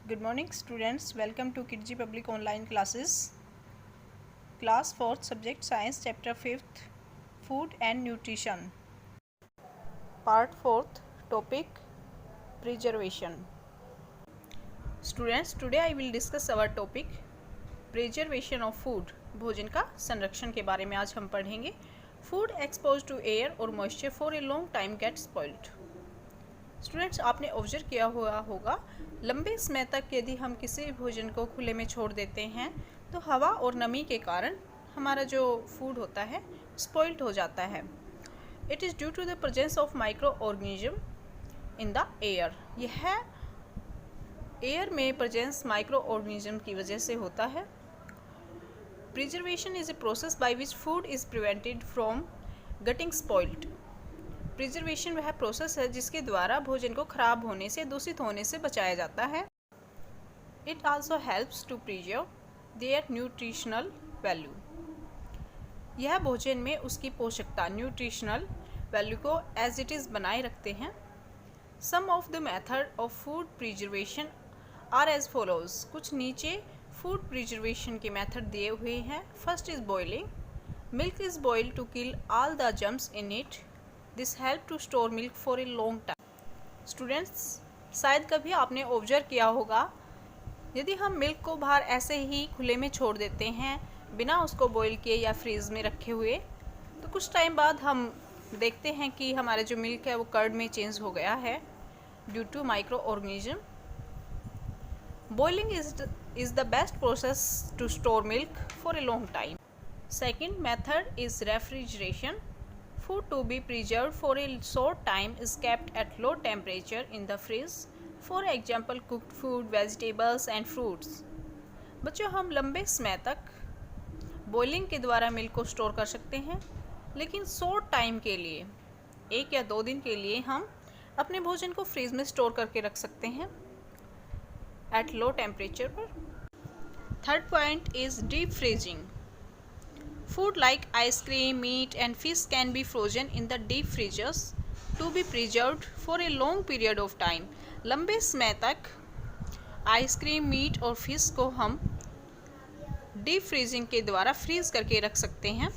Good morning students, welcome to Kidji Public Online Classes. Class 4th Subject Science Chapter 5th Food and Nutrition. Part 4th Topic Preservation. Students, today I will discuss our topic Preservation of Food. भोजन का संरक्षण के बारे में आज हम पढ़ेंगे. Food exposed to air or moisture for a long time gets spoiled. Students, आपने ऑब्जर्व किया हुआ होगा लंबे समय तक यदि हम किसी भोजन को खुले में छोड़ देते हैं तो हवा और नमी के कारण हमारा जो फूड होता है स्पॉइल्ड हो जाता है. It is due to the presence of micro organism in the air. यह एयर में प्रेजेंस माइक्रो ऑर्गेनिज्म की वजह से होता है. Preservation is a process by which food is prevented from getting spoiled. Preservation वह प्रोसेस है जिसके द्वारा भोजन को खराब होने से, दूषित होने से बचाया जाता है. It also helps to preserve their nutritional value. यह भोजन में उसकी पोषकता, न्यूट्रिशनल वैल्यू को एज इट इज़ बनाए रखते हैं. Some of the method of food preservation are as follows. कुछ नीचे फूड प्रिजर्वेशन के मेथड दिए हुए हैं. First is boiling. Milk is boiled to kill all the germs in it. This help to store milk for a long time. Students, शायद कभी आपने observe किया होगा यदि हम मिल्क को बाहर ऐसे ही खुले में छोड़ देते हैं बिना उसको बॉईल किए या फ्रीज में रखे हुए, तो कुछ टाइम बाद हम देखते हैं कि हमारा जो मिल्क है वो कर्ड में चेंज हो गया है due to micro organism. Boiling is the best process to store milk for a long time. Second method is refrigeration. Food to be preserved for a short time is kept at low temperature in the fridge. For example, cooked food, vegetables and fruits. बच्चों, हम लंबे समय तक boiling के द्वारा milk को store कर सकते हैं, लेकिन शॉर्ट टाइम के लिए, 1 या 2 दिन के लिए हम अपने भोजन को फ्रीज में स्टोर करके रख सकते हैं एट लो टेम्परेचर पर. Third point is deep freezing. Food like ice cream, meat and fish can be frozen in the deep freezers to be preserved for a long period of time. लंबे समय तक ice cream, meet और fish को हम deep freezing के द्वारा freeze करके रख सकते हैं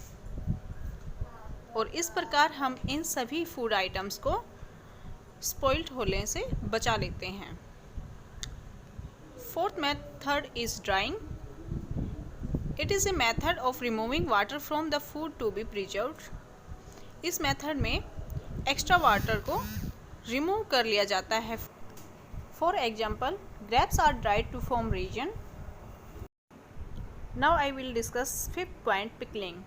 और इस प्रकार हम इन सभी फूड आइटम्स को स्पॉइल्ड होने से बचा लेते हैं. Fourth method is drawing. It is a method of removing water from the food to be preserved. इस मेथड में एक्स्ट्रा वाटर को रिमूव कर लिया जाता है. For example, grapes are dried to form resin. Now I will discuss fifth point, pickling.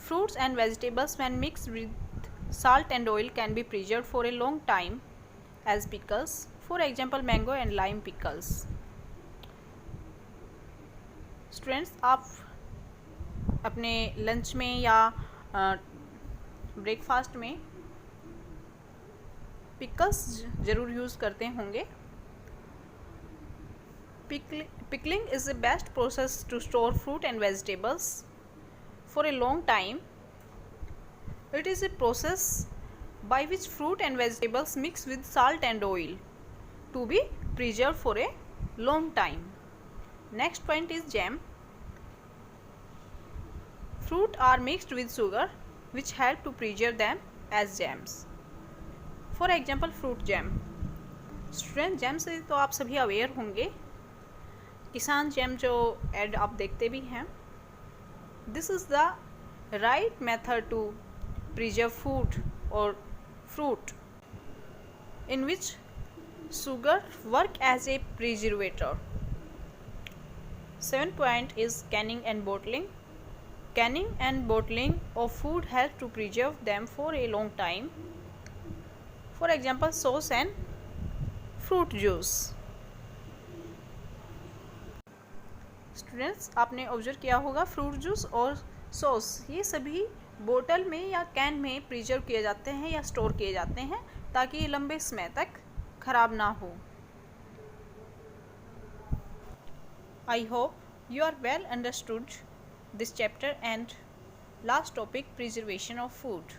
Fruits and vegetables when mixed with salt and oil can be preserved for a long time as pickles. For example, mango and lime pickles. Students, आप अपने lunch में या breakfast में pickles ज़रूर use करते होंगे. Pickling is the best process to store fruit and vegetables for a long time. It is a process by which fruit and vegetables mix with salt and oil to be preserve for a long time. Next point is jam. Fruit are mixed with sugar which help to preserve them as jams. For example, fruit jam. Student, jam से तो आप सभी aware होंगे. किसान jam जो add आप देखते भी हैं. This is the right method to preserve food or fruit in which sugar work as a preservator. 7th point is canning and bottling. Canning and bottling of food help to preserve them for a long time. For example, sauce and fruit juice. Students, आपने observe किया होगा fruit juice और sauce ये सभी बोतल में या can में प्रिजर्व किए जाते हैं या स्टोर किए जाते हैं ताकि ये लंबे समय तक खराब ना हो. I hope you are well understood this chapter and last topic, preservation of food.